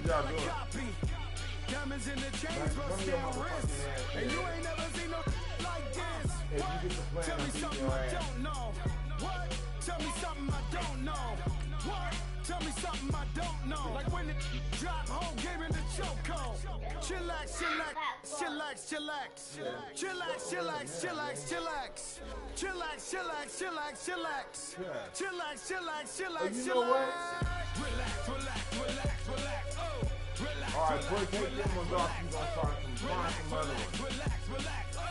y'all doing? Diamonds in the chains, but still wrist. And you ain't never seen no like this. If you get the plan, tell me something I don't know. What? Tell me something I don't know. What? Tell me something I don't know. Like when it drop home, gave me the chokehold. Chillax, chillax, chillax, chillax. Chillax, chillax, chillax, chillax. Chillax, chillax, chillax, chillax. Chillax, chillax, chillax, chillax. Relax, relax, relax, relax. Oh, relax. All right, boy, take them ones off. You gonna start some fun, some other ones. Relax, relax, oh,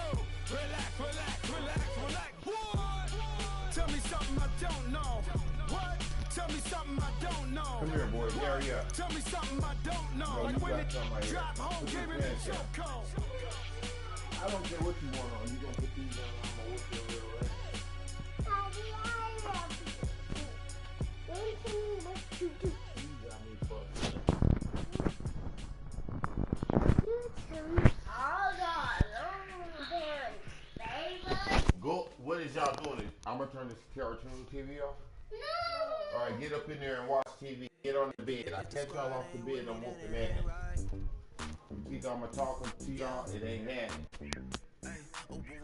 relax, relax, relax, relax. What? Tell me something I don't know. What? Tell me something I don't know. Come here, boy. Hurry up. Tell me something I don't know. Like when it drop home, give me the chokehold. I don't care what you want on. You gonna put these on? I'm gonna whip your real ass. Don't tell me what to do. You got me fucked up. You tell me all the go. What is y'all doing? I'm gonna turn this cartoon TV off. No. All right, get up in there and watch TV. Get on the bed. I catch y'all off the bed. I'm whooping ass. You think I'm talking to y'all? It ain't happening.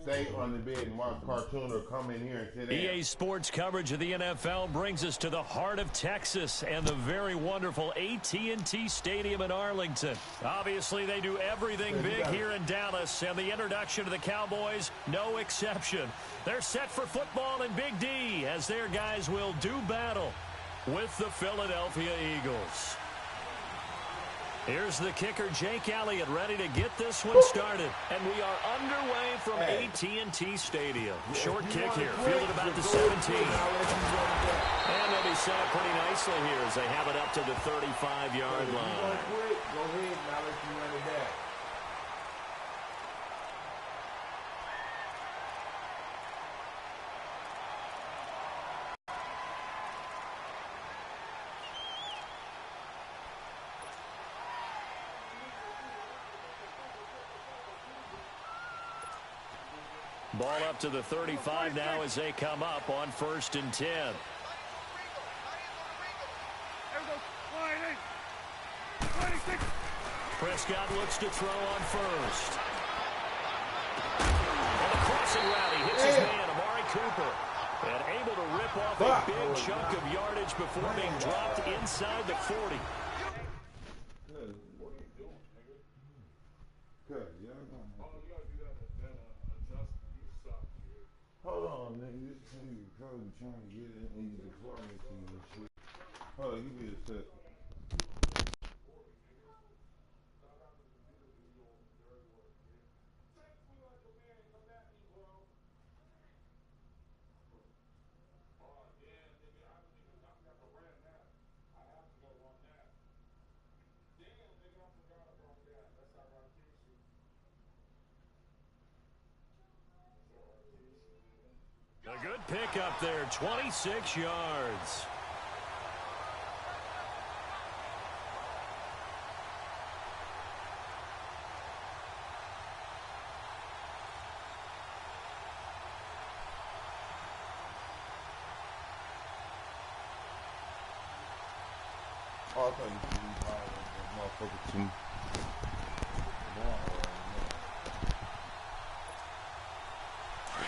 Stay on the bed and watch cartoon or come in here and sit down. EA Sports coverage of the NFL brings us to the heart of Texas and the very wonderful AT&T Stadium in Arlington. Obviously, they do everything big here in Dallas, and the introduction to the Cowboys, no exception. They're set for football in Big D as their guys will do battle with the Philadelphia Eagles. Here's the kicker, Jake Elliott, ready to get this one started. And we are underway from AT&T Stadium. Short kick here, fielded about the 17. And they'll be set up pretty nicely here as they have it up to the 35-yard line. Go ahead, now let you run it back. Ball up to the 35 now as they come up on 1st and 10. Prescott looks to throw on first. And the crossing route, he hits his man, Amari Cooper. And able to rip off a big chunk of yardage before being dropped inside the 40. Hold on, nigga. This nigga probably trying to get in these departments and shit. Hold on, you be a second. A good pick up there, 26 yards. Oh, I thought you could be high with that motherfucker too.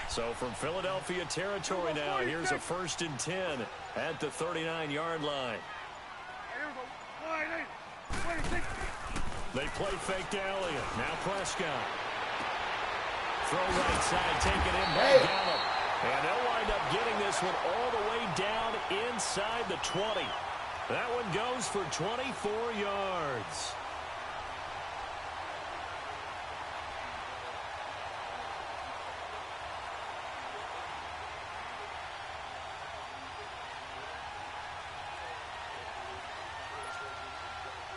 So from Philadelphia territory now, here's a 1st and 10 at the 39-yard line. They play fake to Elliott. Now Prescott. Throw right side, taken in by Gallup. And they'll wind up getting this one all the way down inside the 20. That one goes for 24 yards.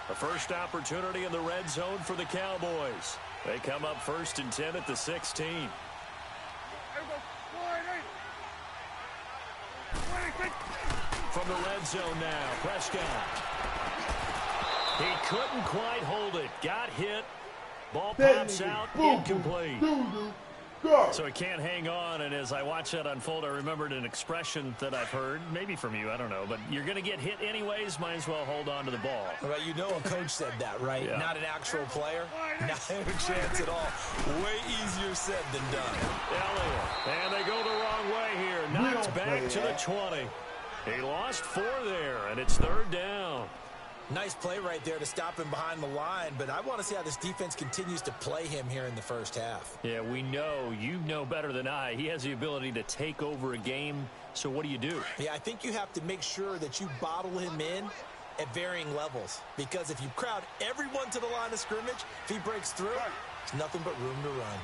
A first opportunity in the red zone for the Cowboys. They come up 1st and 10 at the 16. From the red zone now, Prescott. He couldn't quite hold it. Got hit. Ball pops out, incomplete. So he can't hang on, and as I watch that unfold, I remembered an expression that I've heard, maybe from you, I don't know, but you're going to get hit anyways, might as well hold on to the ball. Well, you know a coach said that, right? Yeah. Not an actual player. Not a chance at all. Way easier said than done. Elliott, and they go the wrong way here. Knocked back to the 20. He lost 4 there, and it's 3rd down. Nice play right there to stop him behind the line, but I want to see how this defense continues to play him here in the first half. Yeah, we know. You know better than I. He has the ability to take over a game, so what do you do? Yeah, I think you have to make sure that you bottle him in at varying levels, because if you crowd everyone to the line of scrimmage, if he breaks through, there's nothing but room to run.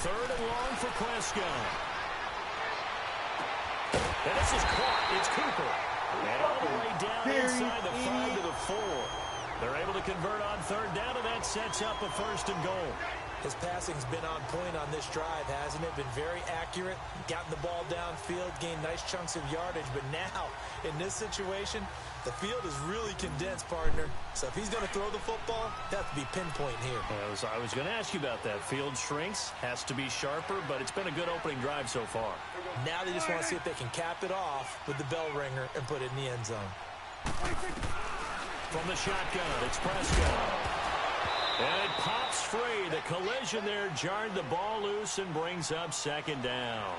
3rd and long for Prescott. And this is caught. It's Cooper. And all the way down inside the 5 to the 4. They're able to convert on 3rd down, and that sets up a 1st and goal. His passing's been on point on this drive, hasn't it? Been very accurate, gotten the ball downfield, gained nice chunks of yardage. But now, in this situation, the field is really condensed, partner. So if he's going to throw the football, that have to be pinpoint here. I was going to ask you about that. Field shrinks, has to be sharper, but it's been a good opening drive so far. Now they just want to see if they can cap it off with the bell ringer and put it in the end zone. From the shotgun, it's Prescott. And it pops free. The collision there jarred the ball loose and brings up 2nd down.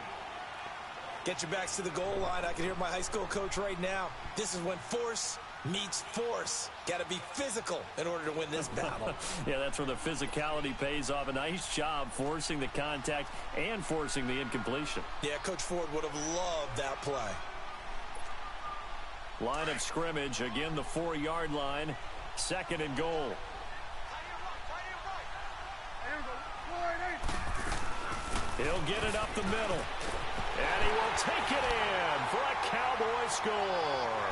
Get your backs to the goal line. I can hear my high school coach right now. This is when force meets force. Got to be physical in order to win this battle. Yeah, that's where the physicality pays off. A nice job forcing the contact and forcing the incompletion. Yeah, Coach Ford would have loved that play. Line of scrimmage, again the 4-yard line. 2nd and goal. He'll get it up the middle. And he will take it in for a Cowboy score.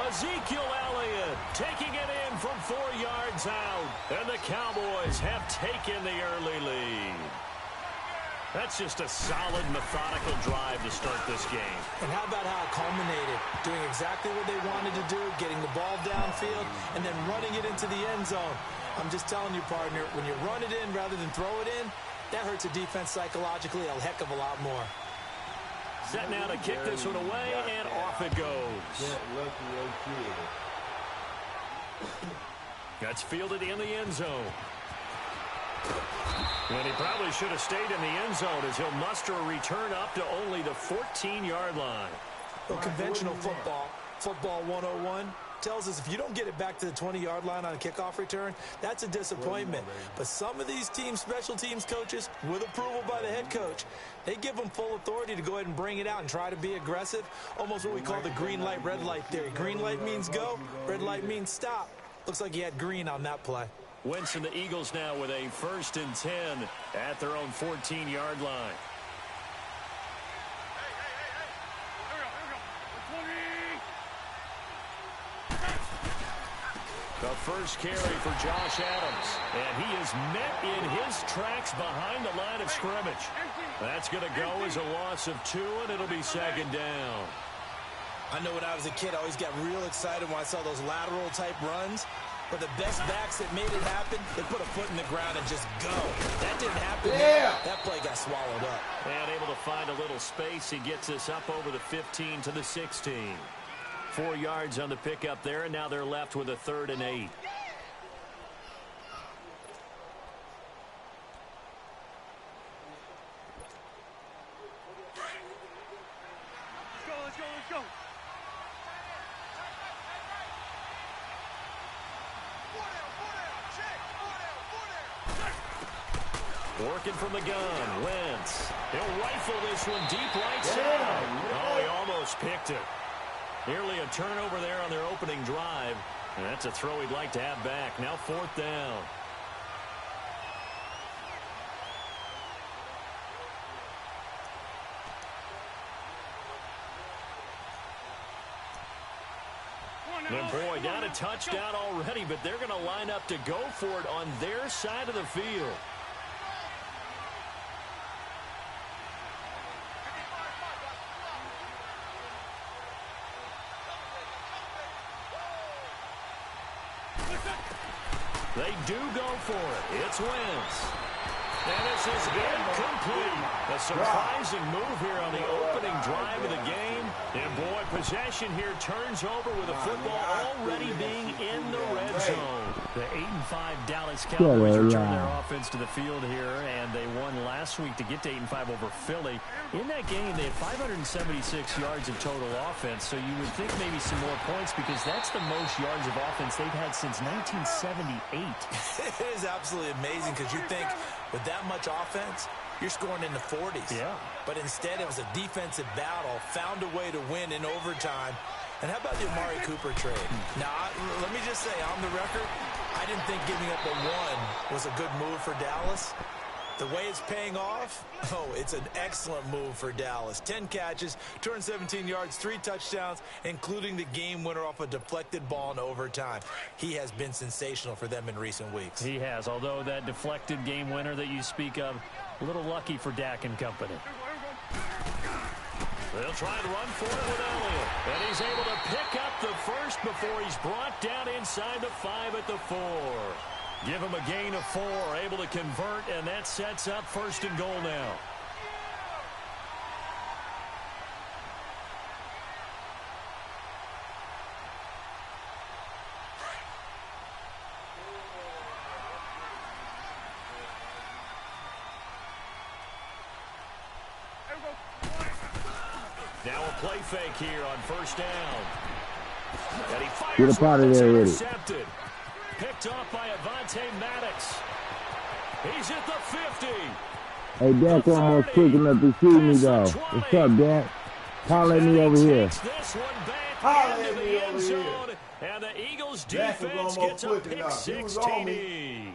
Ezekiel Elliott taking it in from 4 yards out. And the Cowboys have taken the early lead. That's just a solid, methodical drive to start this game. And how about how it culminated? Doing exactly what they wanted to do, getting the ball downfield, and then running it into the end zone. I'm just telling you, partner, when you run it in rather than throw it in, that hurts a defense psychologically a heck of a lot more. Set now to kick this one away, and off it goes. That's fielded in the end zone. And he probably should have stayed in the end zone as he'll muster a return up to only the 14-yard line. Well, conventional football 101, tells us if you don't get it back to the 20-yard line on a kickoff return, that's a disappointment. But some of these teams, special teams coaches, with approval by the head coach, they give them full authority to go ahead and bring it out and try to be aggressive. Almost what we call the green light, red light theory. Green light means go, red light means stop. Looks like he had green on that play. Wentz and the Eagles now with a 1st and 10 at their own 14-yard line. The first carry for Josh Adams, and he is met in his tracks behind the line of scrimmage. That's going to go as a loss of 2, and it'll be 2nd down. I know when I was a kid, I always got real excited when I saw those lateral-type runs. But the best backs that made it happen, they put a foot in the ground and just go. That didn't happen. Yeah. That play got swallowed up. And able to find a little space. He gets this up over the 15 to the 16. 4 yards on the pickup there, and now they're left with a 3rd and 8. Let's go. Working from the gun, Wentz. He'll rifle this one deep right side. Oh, he almost picked it. Nearly a turnover there on their opening drive. And that's a throw he'd like to have back. Now 4th down. And boy, down a touchdown already, but they're going to line up to go for it on their side of the field. They do go for it. It's Wentz. And this is incomplete. A surprising move here on the opening drive of the game. And, boy, possession here turns over with the football already being in the red zone. The 8-5 Dallas Cowboys return their offense to the field here, and they won last week to get to 8-5 over Philly. In that game, they had 576 yards of total offense, so you would think maybe some more points because that's the most yards of offense they've had since 1978. It is absolutely amazing because you think with that much offense, you're scoring in the 40s. Yeah. But instead, it was a defensive battle, found a way to win in overtime. And how about the Amari Cooper trade? Now, let me just say, on the record, I didn't think giving up a 1 was a good move for Dallas. The way it's paying off, it's an excellent move for Dallas. 10 catches, 217 yards, 3 touchdowns, including the game winner off a deflected ball in overtime. He has been sensational for them in recent weeks. He has, although that deflected game winner that you speak of, a little lucky for Dak and company. They'll try to run for it with Elliott. And he's able to pick up the first before he's brought down inside the 5 at the 4. Give him a gain of 4, able to convert, and that sets up 1st and goal now. Now a play fake here on 1st down. And he fires. Get a part of there with it. Picked off by Avonte Maddox. He's at the 50. Hey, Dak almost quick enough to see me, though. What's up, Dak? Holler at me over here. This one back into the end zone. And the Eagles defense gets a pick 6 TD.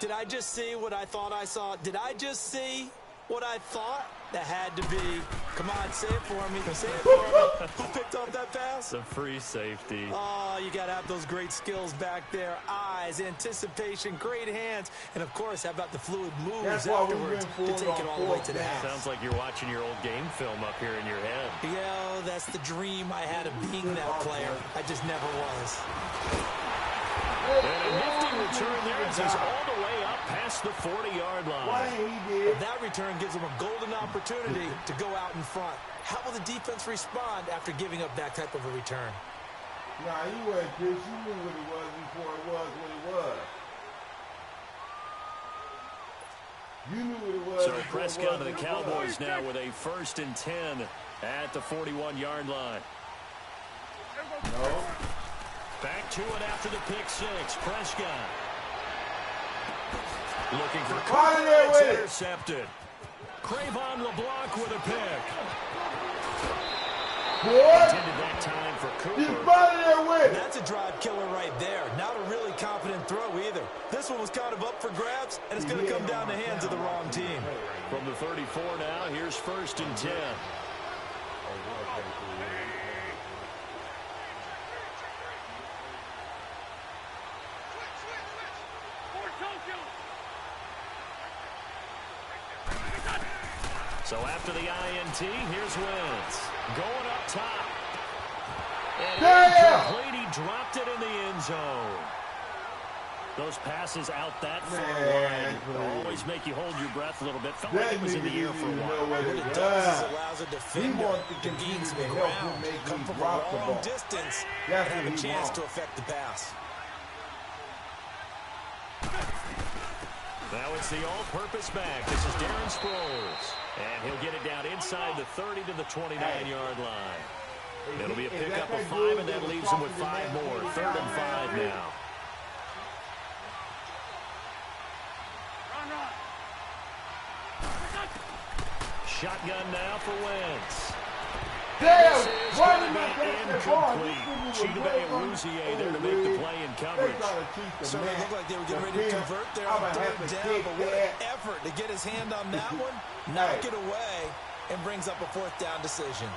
Did I just see what I thought I saw? Did I just see what I thought? That had to be. Come on, say it for me. Say it for me. Who picked off that pass? The free safety. Oh, you got to have those great skills back there. Eyes, anticipation, great hands. And, of course, how about the fluid moves afterwards to take it all the way to the house. Sounds like you're watching your old game film up here in your head. Yeah, that's the dream I had of being that player. I just never was. And a nifty return there as he's all the way up past the 40-yard line. That return gives him a golden opportunity to go out in front. How will the defense respond after giving up that type of a return? Nah, you weren't Chris. You knew what it was before it was what it was. You knew what it was. So Prescott of the Cowboys now with a 1st and 10 at the 41-yard line. No. Back to it after the pick 6. Prescott. Looking for Cooper. It's intercepted. Crayvon LeBlanc with a pick. Intended that time for Cooper. That's a drive killer right there. Not a really confident throw either. This one was kind of up for grabs, and it's going to come down the hands of the wrong team. From the 34 now, here's 1st and 10. So after the INT, here's Wentz. Going up top. And incomplete. He dropped it in the end zone. Those passes out that far wide always make you hold your breath a little bit. Felt like it was in the air for a while. What it does is allows a defender to gain some ground, come from a long distance, and have a chance to affect the pass. Now it's the all-purpose back. This is Darren Sproles. And he'll get it down inside the 30 to the 29-yard line. It'll be a pickup of 5, and that leaves him with 5 more. 3rd and 5 now. Shotgun now for Wentz. This is going to be incomplete. Chidobe Awuzie there to make the play in coverage. So it looked like they were getting ready to convert there on 3rd down, but what an effort to get his hand on that one, knock it away, and brings up a 4th down decision.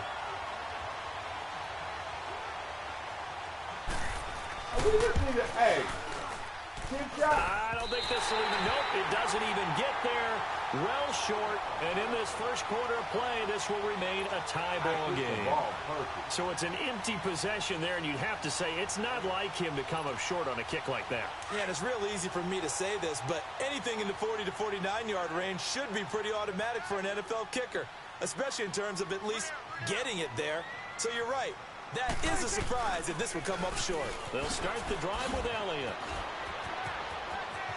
I don't think this will even, nope, it doesn't even get there. Well short, and in this first quarter of play, this will remain a tie ball game. So it's an empty possession there, and you'd have to say it's not like him to come up short on a kick like that. Yeah, and it's real easy for me to say this, but anything in the 40 to 49-yard range should be pretty automatic for an NFL kicker, especially in terms of at least getting it there. So you're right. That is a surprise if this would come up short. They'll start the drive with Elliott.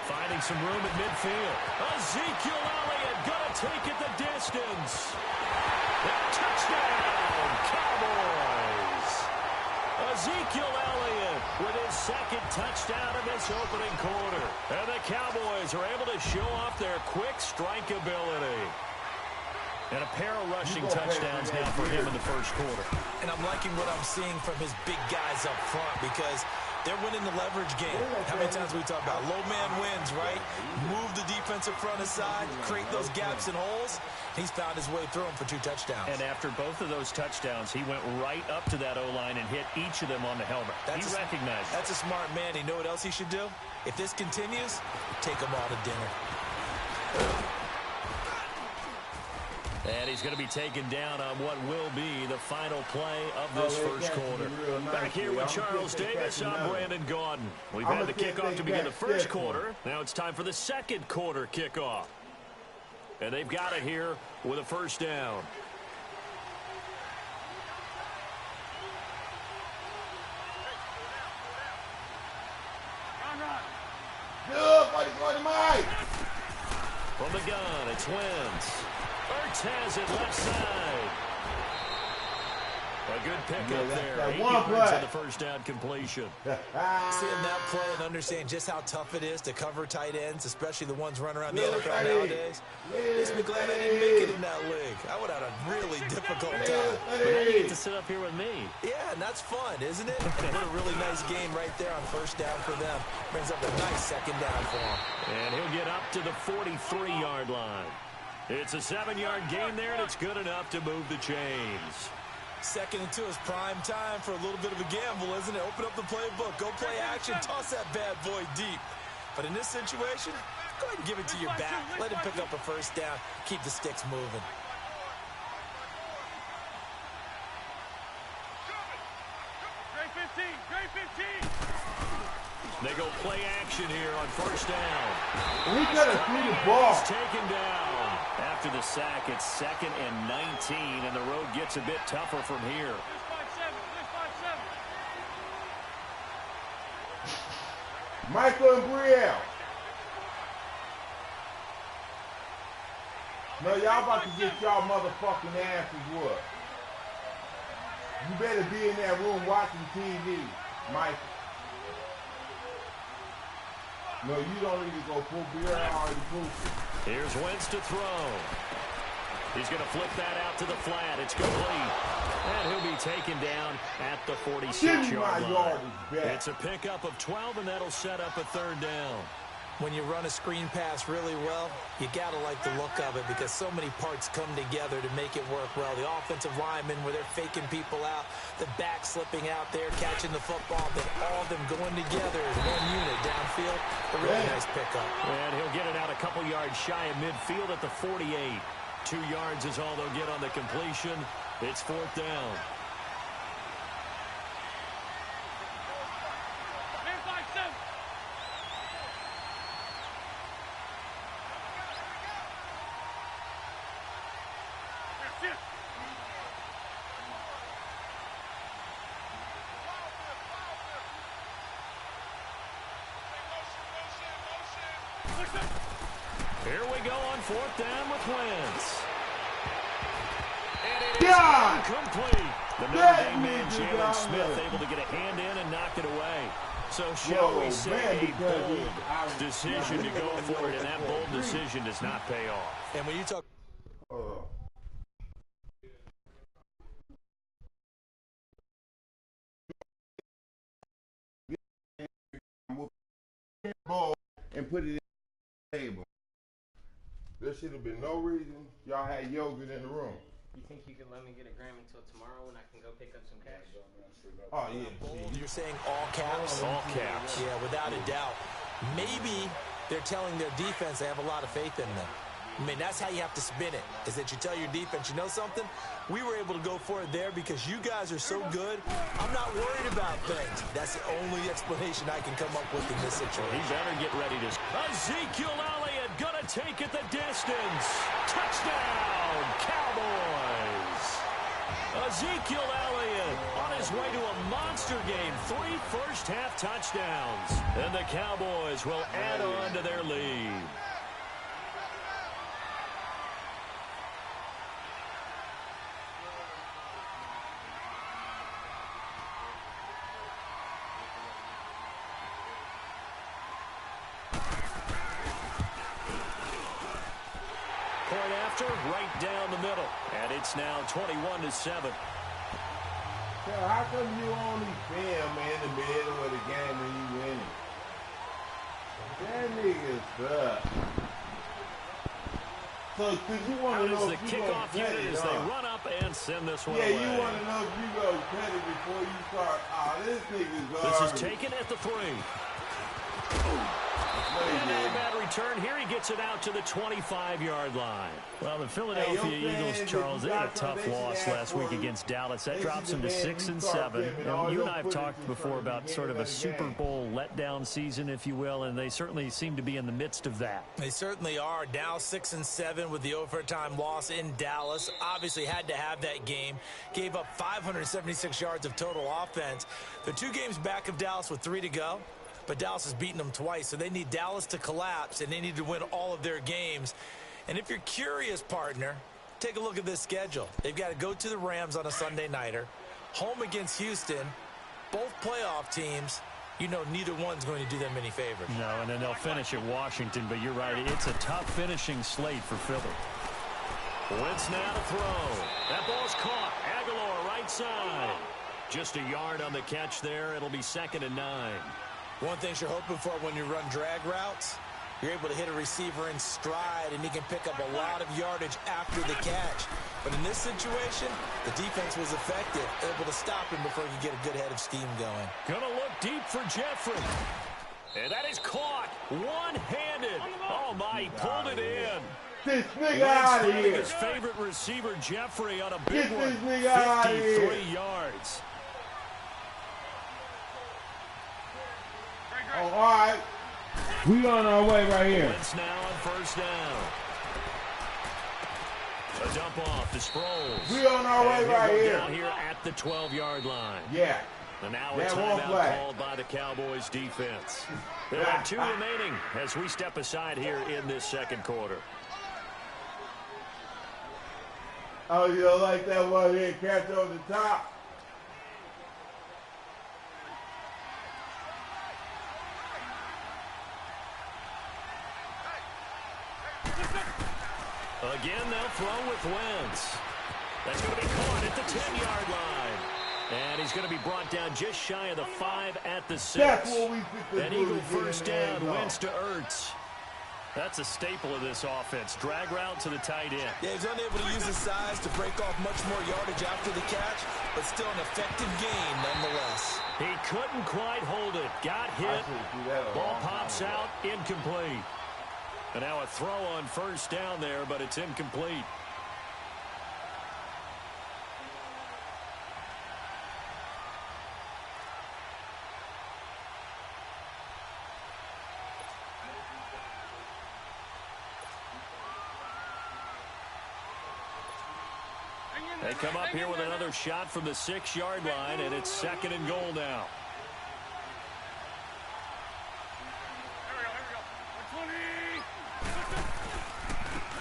Finding some room at midfield. Ezekiel Elliott gonna take it the distance. Touchdown, Cowboys. Ezekiel Elliott with his second touchdown of this opening quarter. And the Cowboys are able to show off their quick strike ability. And a pair of rushing touchdowns now for him in the first quarter. And I'm liking what I'm seeing from his big guys up front because they're winning the leverage game. How many times we talk about low man wins, right? Move the defensive front aside, create those gaps and holes. He's found his way through them for 2 touchdowns. And after both of those touchdowns, he went right up to that O-line and hit each of them on the helmet. He recognized it. That's a smart man. You know what else he should do? If this continues, take them all to dinner. And he's going to be taken down on what will be the final play of this first quarter. Back here with Charles Davis, I'm Brandon Gaudin. We've had the kickoff to begin the first quarter. Now it's time for the second quarter kickoff. And they've got it here with a first down. Good, buddy, buddy, Mike. From the gun, it's Wentz. Ertz has it left side. A good pickup there. 8 yards on the first down completion. Seeing that play and understanding just how tough it is to cover tight ends, especially the ones running around the NFL nowadays. Makes me glad I didn't make it in that league. I would have had a really difficult time. But now you get to sit up here with me. Yeah, and that's fun, isn't it? And what a really nice game right there on first down for them. Brings up a nice second down for them. And he'll get up to the 43-yard line. It's a 7-yard gain there, and it's good enough to move the chains. 2nd and 2 is prime time for a little bit of a gamble, isn't it? Open up the playbook, go play action, toss that bad boy deep. But in this situation, go ahead and give it to your back. Let him pick up a first down, keep the sticks moving. They go play action here on first down. We got to see the ball. He's taken down. After the sack, it's 2nd and 19, and the road gets a bit tougher from here. Michael and Brielle. No, y'all about to get y'all motherfucking asses whooped. You better be in that room watching TV, Michael. No, you don't need to go full beer. I already proved it. Here's Wentz to throw. He's going to flip that out to the flat. It's complete. And he'll be taken down at the 46-yard line. It's a pickup of 12, and that'll set up a 3rd down. When you run a screen pass really well, you got to like the look of it because so many parts come together to make it work well. The offensive linemen where they're faking people out, the back slipping out there, catching the football, then all of them going together as one unit downfield. A really nice pickup. And he'll get it out a couple yards shy of midfield at the 48. 2 yards is all they'll get on the completion. It's 4th down. Here we go on 4th down with Wentz. And it is incomplete. The Notre Dame man, Jalen Smith, able to get a hand in and knock it away. So shall we say a bold decision to go for it, and that bold decision does not pay off. And when you talk... and put it in the table. There should have been no reason y'all had yogurt in the room. You think you could let me get a gram until tomorrow when I can go pick up some cash? Oh, yeah. You're saying all caps? All caps. Yeah, without a doubt. maybe they're telling their defense they have a lot of faith in them. I mean, that's how you have to spin it, is that you tell your defense, you know something? We were able to go for it there because you guys are so good. I'm not worried about things. That's the only explanation I can come up with in this situation. He better get ready to... Ezekiel Elliott gonna take it the distance. Touchdown, Cowboys. Ezekiel Elliott on his way to a monster game. 3 first-half touchdowns. And the Cowboys will add on to their lead. Point after, right down the middle. And it's now 21-7. How come you only film in the middle of the game when you winning? That nigga sucks. So, because you want to know the if you kickoff cut unit it, as they run up and send this one away. Yeah, you want to know if you go cut it before you start. Oh, this nigga's garbage. This is taken at the 3. And not a bad return. Here he gets it out to the 25-yard line. Well, the Philadelphia Eagles, Charles, they had a tough loss last week against Dallas. That drops them to 6-7. And you and I have talked before about sort of a Super Bowl letdown season, if you will, and they certainly seem to be in the midst of that. They certainly are. Now 6-7 with the overtime loss in Dallas. Obviously had to have that game. Gave up 576 yards of total offense. They're 2 games back of Dallas with 3 to go. But Dallas has beaten them twice, so they need Dallas to collapse, and they need to win all of their games. And if you're curious, partner, take a look at this schedule. They've got to go to the Rams on a Sunday nighter, home against Houston, both playoff teams. You know neither one's going to do them any favors. No, and then they'll finish at Washington, but you're right. It's a tough finishing slate for Philly. Wentz now to throw. That ball's caught. Aguilar right side. Just a yard on the catch there. It'll be 2nd and 9. One thing you're hoping for when you run drag routes, you're able to hit a receiver in stride, and he can pick up a lot of yardage after the catch. But in this situation, the defense was effective, able to stop him before he could get a good head of steam going. Gonna look deep for Jeffrey. And that is caught one-handed. Oh, my, he pulled it in. This nigga out of here. His favorite receiver, Jeffrey, on a big Get one. this nigga out of here. 53 yards. Oh, all right. We on our way right here. Wentz now on 1st down. A dump off to Sproles. We on our way right here. Down here at the 12-yard line. Yeah. And now a timeout called by the Cowboys defense. There are 2 remaining as we step aside here in this 2nd quarter. Oh, you don't like that one here, catch over the top? Again, they'll throw with Wentz. That's going to be caught at the 10-yard line. And he's going to be brought down just shy of the 5 at the 6. That's what we An Eagle first down, Wentz to Ertz. That's a staple of this offense. Drag route to the tight end. Yeah, he's unable to use his size to break off much more yardage after the catch, but still an effective gain nonetheless. He couldn't quite hold it. Got hit. Ball pops out. Incomplete. And now a throw on 1st down there, but it's incomplete. They come up here with another shot from the 6-yard line, and it's 2nd and goal now.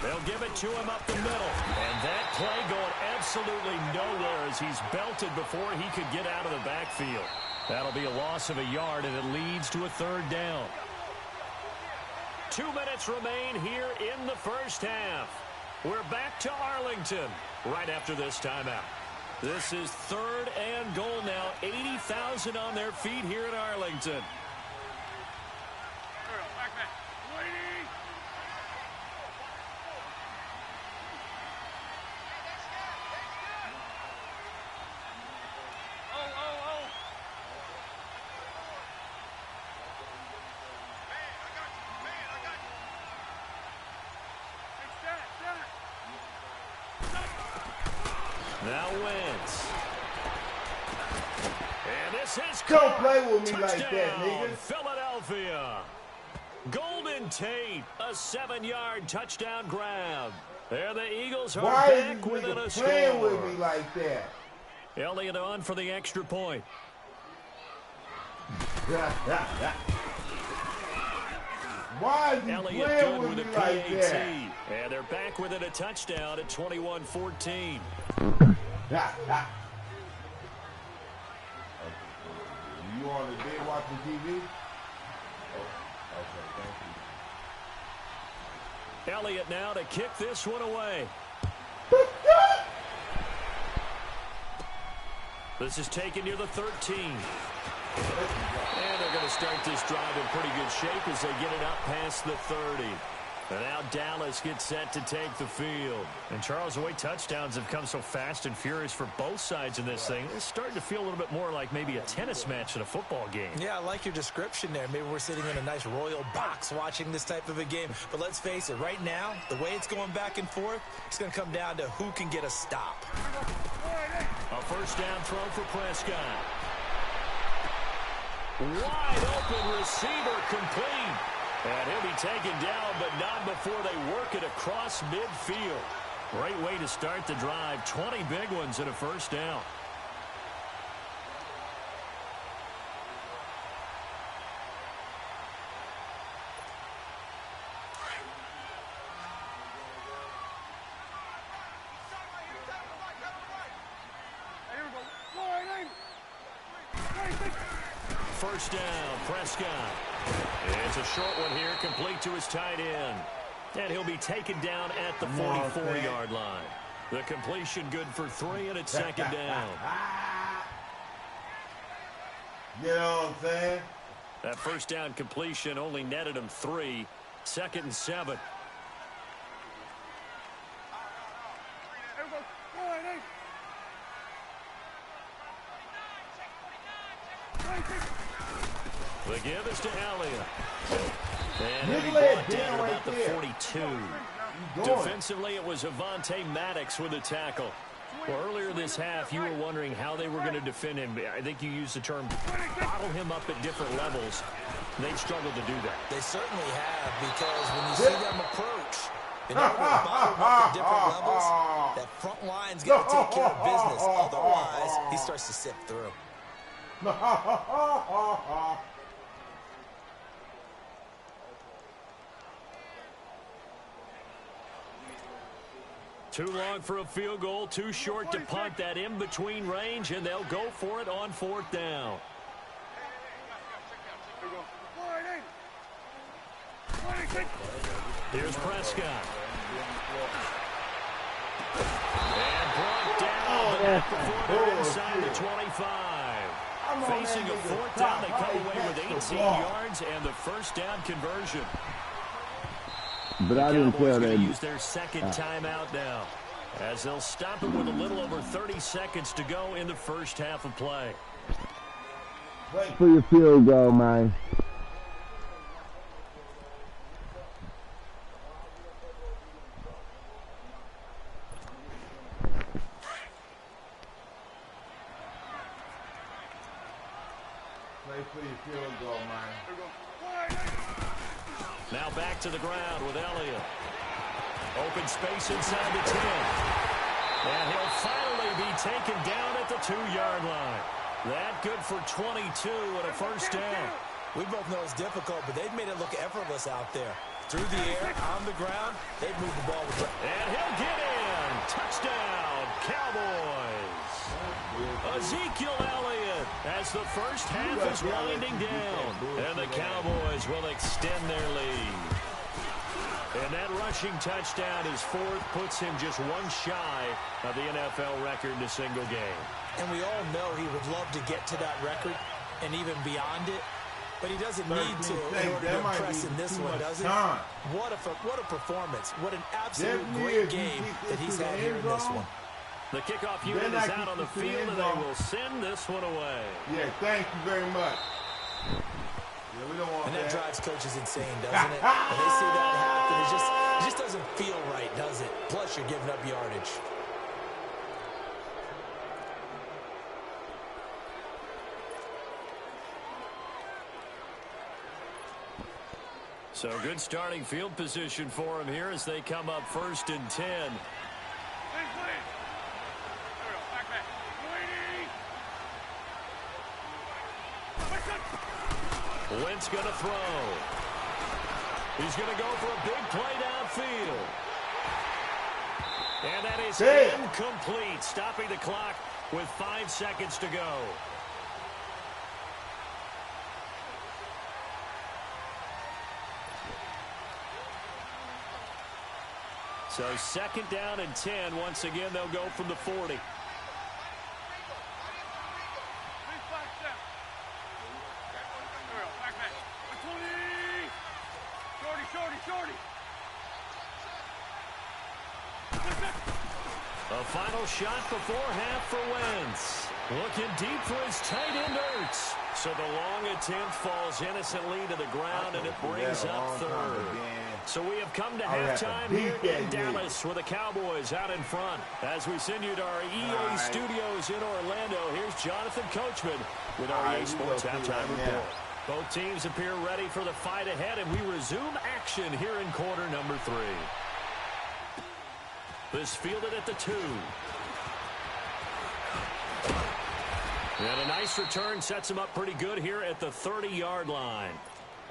They'll give it to him up the middle. And that play going absolutely nowhere as he's belted before he could get out of the backfield. That'll be a loss of a yard, and it leads to a 3rd down. 2 minutes remain here in the 1st half. We're back to Arlington right after this timeout. This is 3rd and goal now. 80,000 on their feet here in Arlington. Now Wentz. And this is Don't play with me touchdown, like that, nigga. Philadelphia. Golden Tate, a 7-yard touchdown grab. There the Eagles are Why is back this within nigga a playing score. with me like that? Elliott on for the extra point. Why is he Elliott playing good with with me a like PAT. that? And they're back within a touchdown at 21-14. You on the bed watching TV? Okay, thank you. Elliott now to kick this one away. This is taken near the 13. And they're going to start this drive in pretty good shape as they get it out past the 30. And now Dallas gets set to take the field. And Charles, the way touchdowns have come so fast and furious for both sides in this thing, it's starting to feel a little bit more like maybe a tennis match in a football game. Yeah, I like your description there. Maybe we're sitting in a nice royal box watching this type of a game. But let's face it, right now, the way it's going back and forth, it's going to come down to who can get a stop. A first down throw for Prescott. Wide open receiver complete. And he'll be taken down, but not before they work it across midfield. Great way to start the drive. 20 big ones and a first down. First down, Prescott. It's a short one here, complete to his tight end. And he'll be taken down at the 44-yard line. The completion good for 3, and it's second down. You know what I'm saying? That first down completion only netted him 3. 2nd and 7. The give is to Elliott. And he'll be brought down about the 42. Defensively, it was Avonte Maddox with a tackle. Well, earlier this half, you were wondering how they were going to defend him. I think you used the term bottle him up at different levels. They struggled to do that. They certainly have, because when you see them approach, in order to bottle him up at different levels, that front line's got to take care of business. Otherwise, he starts to sip through. Too long for a field goal, too short to punt that in-between range, and they'll go for it on 4th down. Here's Prescott. And brought down at the 4 inside the 25. Facing a 4th down, they come away with 18 yards and the first down conversion. But I didn't Cowboys tell going to them. use their second timeout now, as they'll stop it with a little over 30 seconds to go in the first half of play. For your field goal, man. Play for your field goal, man. Now back to the ground with Elliott. Open space inside the 10. And he'll finally be taken down at the 2-yard line. That good for 22 and a first down. We both know it's difficult, but they've made it look effortless out there. Through the air, on the ground, they've moved the ball with. And he'll get in. Touchdown, Cowboys. Ezekiel Elliott as the first half is winding down. And the Cowboys will extend their lead. And that rushing touchdown, his 4th, puts him just one shy of the NFL record in a single game. And we all know he would love to get to that record and even beyond it. But he doesn't need to in order to impress in this one, does he? What a performance. What an absolute great game that he's had here in this one. The kickoff unit is out on the field, and they will send this one away. Yeah, thank you very much. Yeah, we don't want and that drives coaches insane, doesn't it? When they see that happen, it just doesn't feel right, does it? Plus, you're giving up yardage. So good starting field position for him here as they come up 1st and 10. Wentz going to throw. He's going to go for a big play downfield. And that is incomplete, stopping the clock with 5 seconds to go. So 2nd down and 10. Once again, they'll go from the 40. A final shot before half for Wentz. Looking deep for his tight end Ertz. So the long attempt falls innocently to the ground, and it brings up 3rd. So we have come to halftime here in Dallas with the Cowboys out in front. As we send you to our EA studios in Orlando, here's Jonathan Coachman with our EA Sports Halftime Report. Both teams appear ready for the fight ahead, and we resume action here in quarter number 3. This fielded at the 2. And a nice return sets him up pretty good here at the 30-yard line.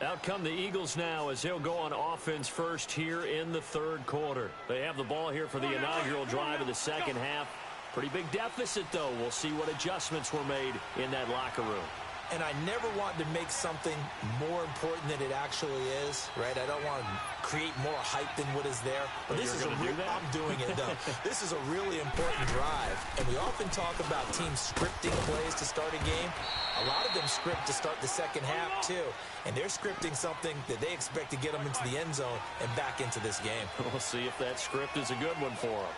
Out come the Eagles now as they'll go on offense first here in the 3rd quarter. They have the ball here for the inaugural drive of the 2nd half. Pretty big deficit, though. We'll see what adjustments were made in that locker room. And I never want to make something more important than it actually is, right? I don't want to create more hype than what is there. But this is I'm doing it, though. This is a really important drive. And we often talk about teams scripting plays to start a game. A lot of them script to start the 2nd half, too. And they're scripting something that they expect to get them into the end zone and back into this game. We'll see if that script is a good one for them.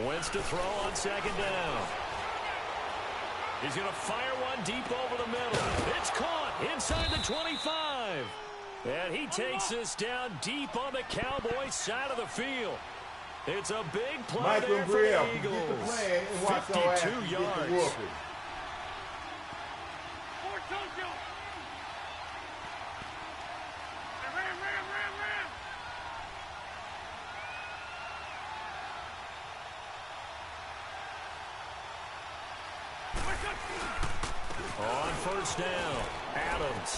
Wentz to throw on 2nd down. He's going to fire one deep over the middle. It's caught inside the 25. And he takes this down deep on the Cowboys side of the field. It's a big play there for the Eagles. 52 yards. On 1st down, Adams.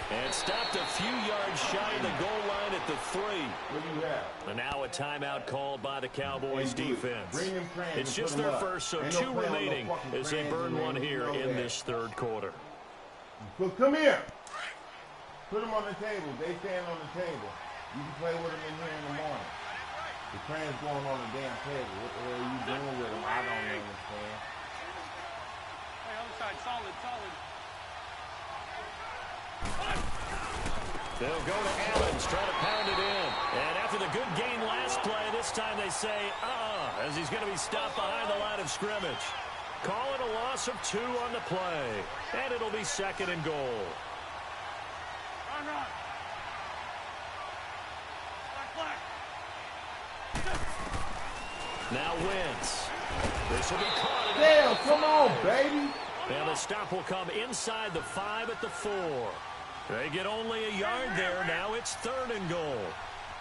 And stopped a few yards shy of the goal line at the 3. What do you have? And now a timeout called by the Cowboys defense. It's just their first, so 2 remaining as they burn one here in this 3rd quarter. Come here. Put them on the table. They stand on the table. You can play with them in here in the morning. The crane's going on the damn table. What the hell are you doing with them? I don't understand. Hey, other side, solid. They'll go to Adams, try to pound it in. And after the good gain last play, this time they say, as he's going to be stopped behind the line of scrimmage. Call it a loss of 2 on the play. And it'll be 2nd and goal. Run. Black. Now Wentz. This will be caught. Damn, come on, baby. And the stop will come inside the 5 at the 4. They get only a yard there. Now it's 3rd and goal.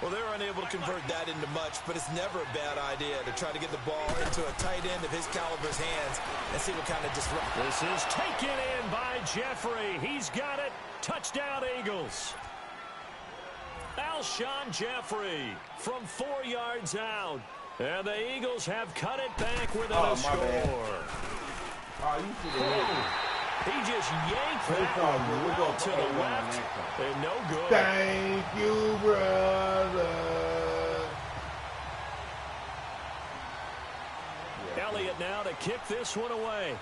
Well, they're unable to convert that into much, but it's never a bad idea to try to get the ball into a tight end of his caliber's hands and see what kind of disruption. This is taken in by Jeffrey. He's got it. Touchdown, Eagles. Alshon Jeffrey from 4 yards out. And the Eagles have cut it back without a score. Oh, you should have He just yanked that one to the left. And no good. Thank you, brother. Elliott now to kick this one away.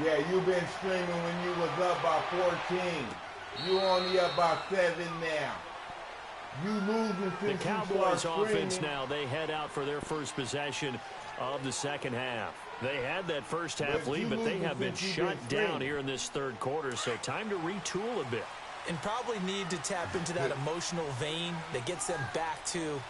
Yeah, you've been screaming when you was up by 14. You only up by 7 now. You losing since the Cowboys you offense now, they head out for their first possession of the 2nd half. They had that first half lead, but they have been shut down here in this third quarter, so time to retool a bit. And probably need to tap into that emotional vein that gets them back to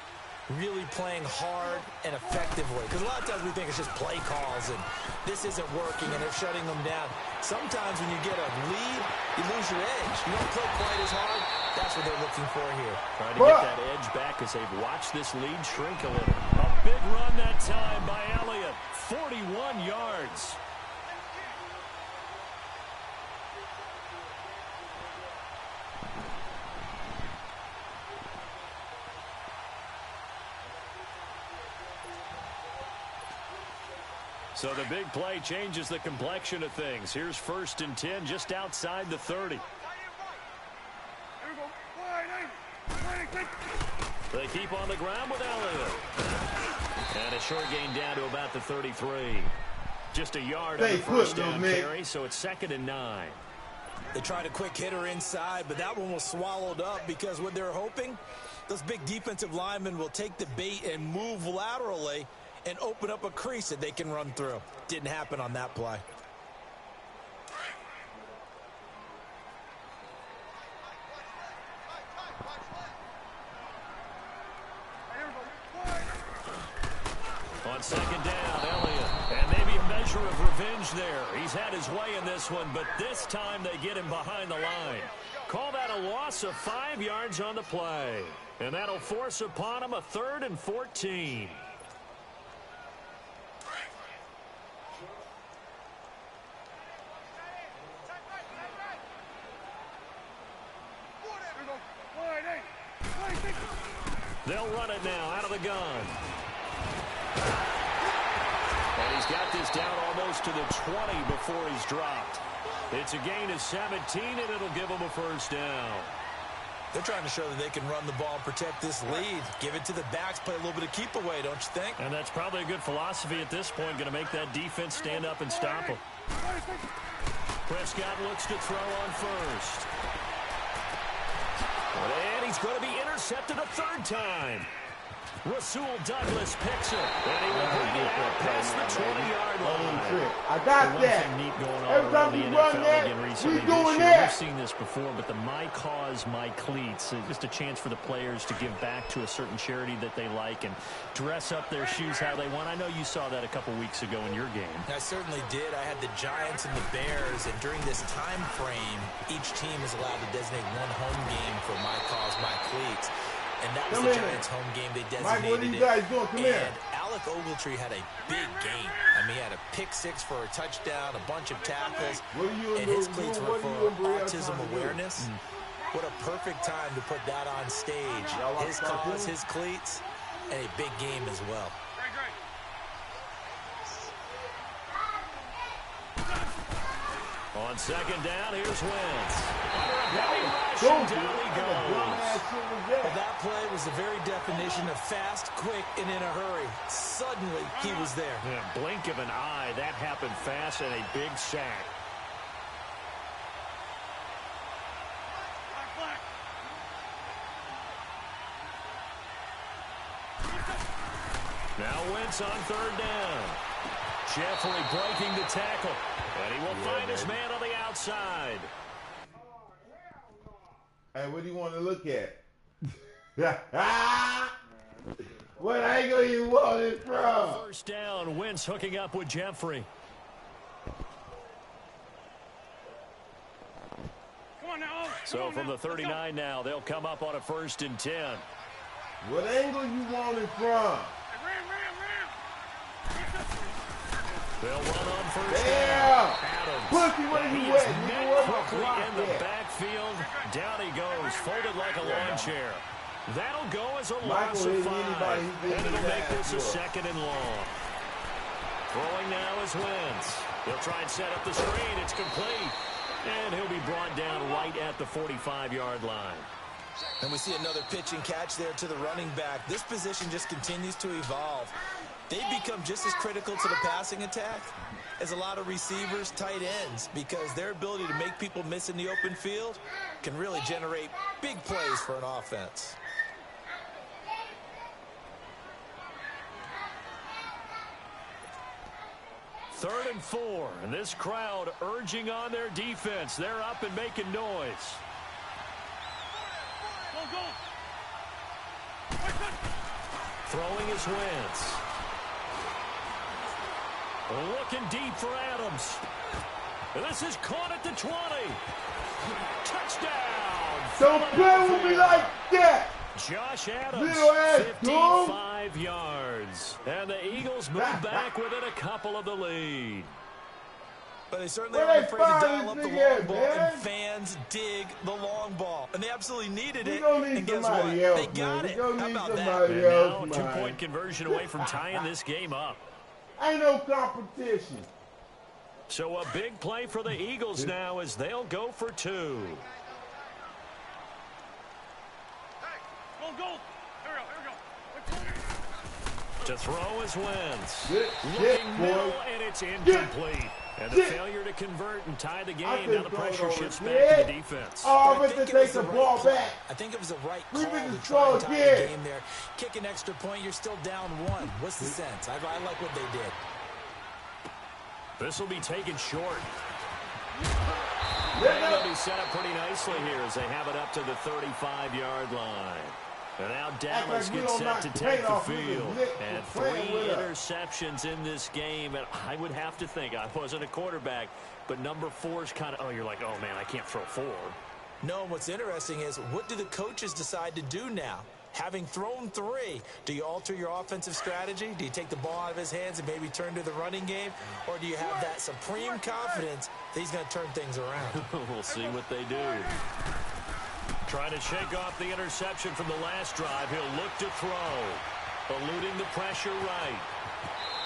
really playing hard and effectively. Because a lot of times we think it's just play calls and this isn't working and they're shutting them down. Sometimes when you get a lead, you lose your edge. You don't play quite as hard. That's what they're looking for here. Trying to get that edge back as they've watched this lead shrink a little. A big run that time by Elliott. 41 yards. So the big play changes the complexion of things. Here's 1st and 10 just outside the 30. They keep on the ground with Elliott. And a short gain down to about the 33. Just a yard on the first down carry, so it's 2nd and 9. They tried a quick hitter inside, but that one was swallowed up because what they're hoping, those big defensive linemen will take the bait and move laterally and open up a crease that they can run through. Didn't happen on that play. On 2nd down, Elliott. And maybe a measure of revenge there. He's had his way in this one, but this time they get him behind the line. Call that a loss of 5 yards on the play. And that'll force upon him a 3rd and 14. They'll run it now out of the gun. And he's got this down almost to the 20 before he's dropped. It's a gain of 17, and it'll give him a 1st down. They're trying to show that they can run the ball, protect this lead. Give it to the backs, play a little bit of keep away, don't you think? And that's probably a good philosophy at this point, going to make that defense stand up and stop him. Prescott looks to throw on 1st. And he's going to be intercepted a 3rd time. Rasul Douglas picks it, and he will bring it out past the 20-yard line. I got that. Every time we run that, we doing that. We've seen this before, but the My Cause, My Cleats is just a chance for the players to give back to a certain charity that they like and dress up their shoes how they want. I know you saw that a couple weeks ago in your game. I certainly did. I had the Giants and the Bears, and during this time frame, each team is allowed to designate one home game for My Cause, My Cleats. And that was the Giants' home game they designated. Mike, what are you guys doing? Come here. Alec Ogletree had a big game. I mean, he had a pick-6 for a touchdown, a bunch of tackles, and his cleats were for autism awareness. What a perfect time to put that on stage. His cause, his cleats, and a big game as well. On 2nd down, here's Wentz. Down he goes. Well, that play was the very definition of fast, quick, and in a hurry. Suddenly, he was there. Yeah, blink of an eye, that happened fast, and a big sack. Now Wentz on 3rd down. Jeffrey breaking the tackle, and he will find his man on the outside. Hey, what do you want to look at? What angle you want it from? 1st down, Wentz hooking up with Jeffrey. Come on now. So from the 39 now, they'll come up on a 1st and 10. What angle you want it from? They'll run on 1st down. Adams. Pussy, where He you is at? met quickly in the backfield. Down he goes, folded like a lawn chair. That'll go as a loss of 5. And it'll make this a 2nd and long. Throwing now is Wentz. He'll try and set up the screen. It's complete. And he'll be brought down right at the 45-yard line. And we see another pitch and catch there to the running back. This position just continues to evolve. They become just as critical to the passing attack as a lot of receivers, tight ends, because their ability to make people miss in the open field can really generate big plays for an offense. and 4. And this crowd urging on their defense. They're up and making noise. Go, go. Throwing his Wentz. Looking deep for Adams. And this is caught at the 20. Touchdown. Don't play with me like that. Josh Adams, Little ass 55 yards. And the Eagles move back within a couple of the lead. But they certainly aren't afraid to dial up the long ball, and fans dig the long ball. And they absolutely needed it, and guess what? They got it. How about that? And now, two-point conversion away from tying this game up. Ain't no competition. So a big play for the Eagles now as they'll go for 2. Go, go. Here we go. To throw his Wentz. Looking Looking middle, and it's incomplete. And the failure to convert and tie the game. Now the pressure shifts back to the defense. Oh, I meant to take the ball back. I think it was the right call to try and tie the game there. Kick an extra point, you're still down 1. What's the sense? I like what they did. This will be taken short. And it'll be set up pretty nicely here as they have it up to the 35-yard line. And now Dallas gets set to take the field. And 3 interceptions in this game. And I would have to think, I wasn't a quarterback, but number 4's kind of, oh, you're like, oh, man, I can't throw 4. No, what's interesting is, what do the coaches decide to do now? Having thrown 3, do you alter your offensive strategy? Do you take the ball out of his hands and maybe turn to the running game? Or do you have that supreme confidence that he's going to turn things around? We'll see what they do. Trying to shake off the interception from the last drive. He'll look to throw. Eluding the pressure right.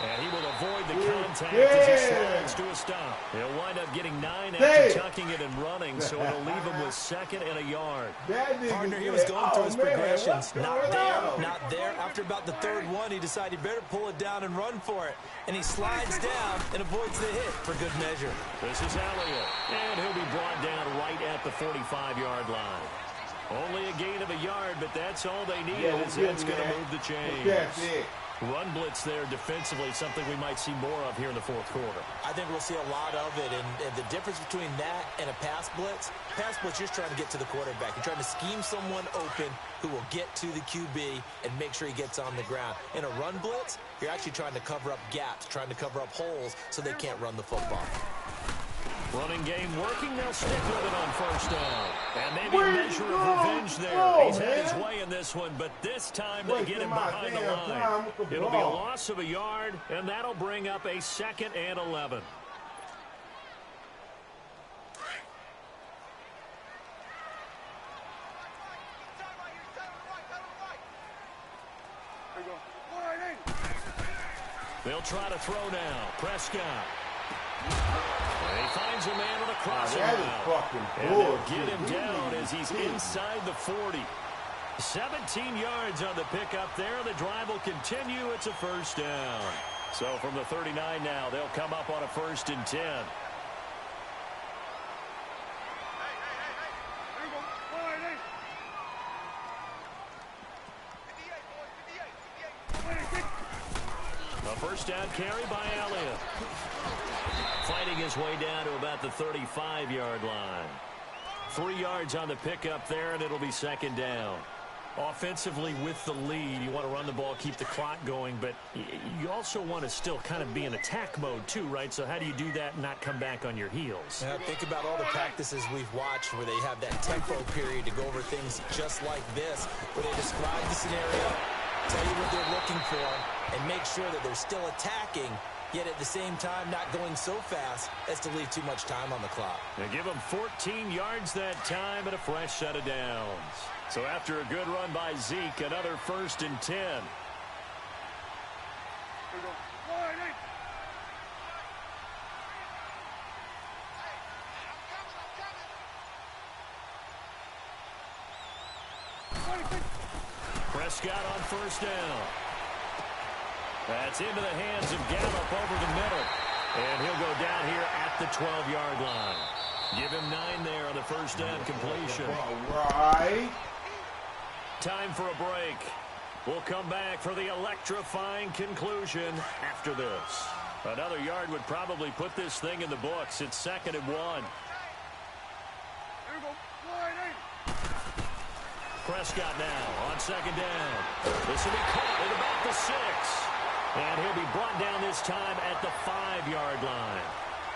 And he will avoid the contact as he slides to a stop. He'll wind up getting 9 after tucking it and running, so it'll leave him with 2nd and a yard. Partner, he was going through his progressions. Not there. After about the 3rd one, he decided he better pull it down and run for it. And he slides down and avoids the hit for good measure. This is Elliott. And he'll be brought down right at the 45-yard line. Only a gain of a yard, but that's all they needed, as that's going to move the chains. That's it. Run blitz there defensively, something we might see more of here in the 4th quarter. I think we'll see a lot of it, and the difference between that and a pass blitz, you're just trying to get to the quarterback. You're trying to scheme someone open who will get to the QB and make sure he gets on the ground. In a run blitz, you're actually trying to cover up gaps, trying to cover up holes so they can't run the football. Running game working. They'll stick with it on 1st down. And maybe a measure of revenge there. He's had his way in this one, but this time they get him behind the line. It'll be a loss of a yard, and that'll bring up a 2nd and 11. They'll try to throw now. Prescott. And he finds a man with a crossing route. And they'll get him down as he's inside the 40. 17 yards on the pickup there. The drive will continue. It's a 1st down. So from the 39 now, they'll come up on a 1st and 10. A 1st down carry by Elliott. Fighting his way down to about the 35-yard line. 3 yards on the pickup there, and it'll be 2nd down. Offensively with the lead, you want to run the ball, keep the clock going, but you also want to still kind of be in attack mode too, right? So how do you do that and not come back on your heels? Yeah, think about all the practices we've watched where they have that tempo period to go over things just like this, where they describe the scenario, tell you what they're looking for, and make sure that they're still attacking, yet at the same time not going so fast as to leave too much time on the clock. They give them 14 yards that time and a fresh set of downs. So after a good run by Zeke, another 1st and 10. Prescott on 1st down. That's into the hands of Gallup over the middle. And he'll go down here at the 12-yard line. Give him 9 there on the 1st down completion. All right. Time for a break. We'll come back for the electrifying conclusion after this. Another yard would probably put this thing in the books. It's 2nd and 1. Here we go. Prescott now on 2nd down. This will be caught at about the 6. And he'll be brought down this time at the 5-yard line.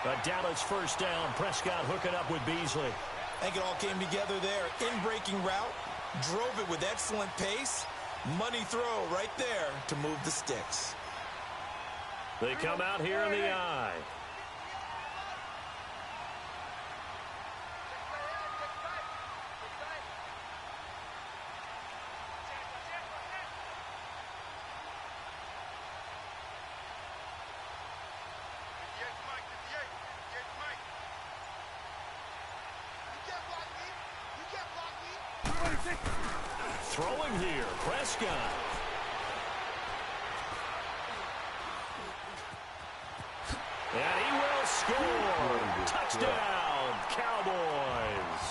A Dallas first down. Prescott hooking up with Beasley. I think it all came together there. In-breaking route. Drove it with excellent pace. Money throw right there to move the sticks. They come out here in the I. Throwing here, Prescott. And he will score. Touchdown, Cowboys.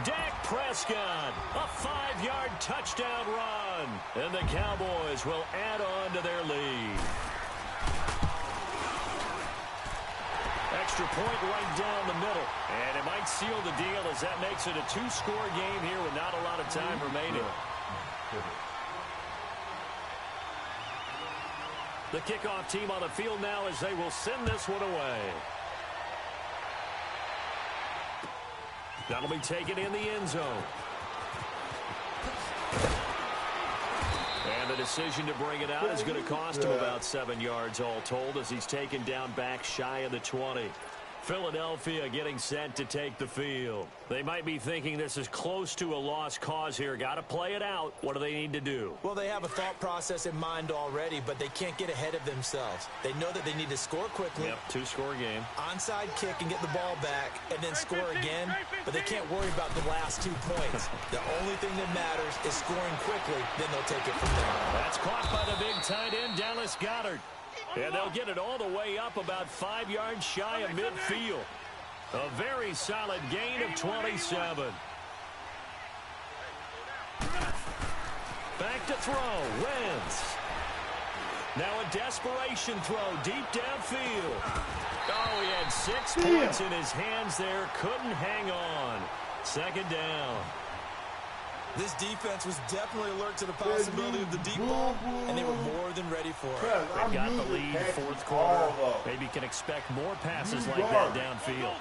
Dak Prescott, a 5-yard touchdown run. And the Cowboys will add on to their lead. Extra point right down the middle. And it might seal the deal as that makes it a 2-score game here with not a lot of time remaining. The kickoff team on the field now as they will send this one away. That'll be taken in the end zone. And the decision to bring it out is going to cost him about 7 yards all told as he's taken down back shy of the 20. Philadelphia getting set to take the field. They might be thinking this is close to a lost cause here. Got to play it out. What do they need to do? Well, they have a thought process in mind already, but they can't get ahead of themselves. They know that they need to score quickly. Yep, 2-score game. Onside kick and get the ball back and then score again, but they can't worry about the last 2 points. The only thing that matters is scoring quickly, then they'll take it from there. That's caught by the big tight end, Dallas Goedert. And they'll get it all the way up about 5 yards shy of midfield. A very solid gain of 27. Back to throw. Wentz. Now a desperation throw deep downfield. Oh, he had 6 points in his hands there. Couldn't hang on. 2nd down. This defense was definitely alert to the possibility of the deep ball, and they were more than ready for it. They've got the lead, 4th quarter. Maybe can expect more passes like that downfield.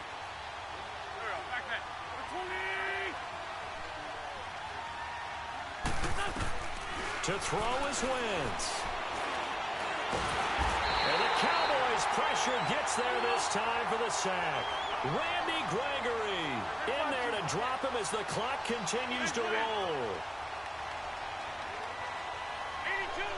To throw is Wentz. And the Cowboys' pressure gets there this time for the sack. Randy Gregory in there to drop him as the clock continues to roll. 82.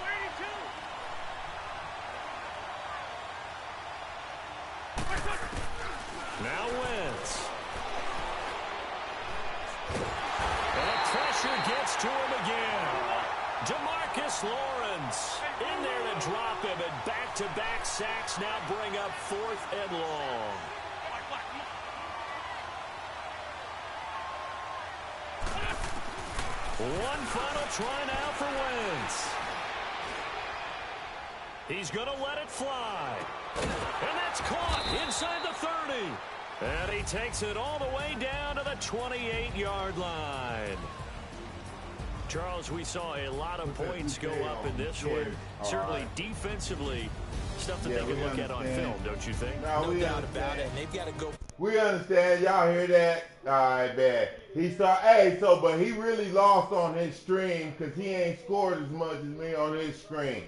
Now Wentz. And the pressure gets to him again. DeMarcus Lawrence in there to drop him, and back-to-back sacks now bring up 4th and long. One final try now for Wentz. He's going to let it fly. And that's caught inside the 30. And he takes it all the way down to the 28-yard line. Charles, we saw a lot of points go up in this one. Certainly defensively, stuff that they can look at on film, don't you think? No doubt about it. And they've got to go. We understand. Y'all hear that? All right, bad. But he really lost on his stream because he ain't scored as much as me on his screen.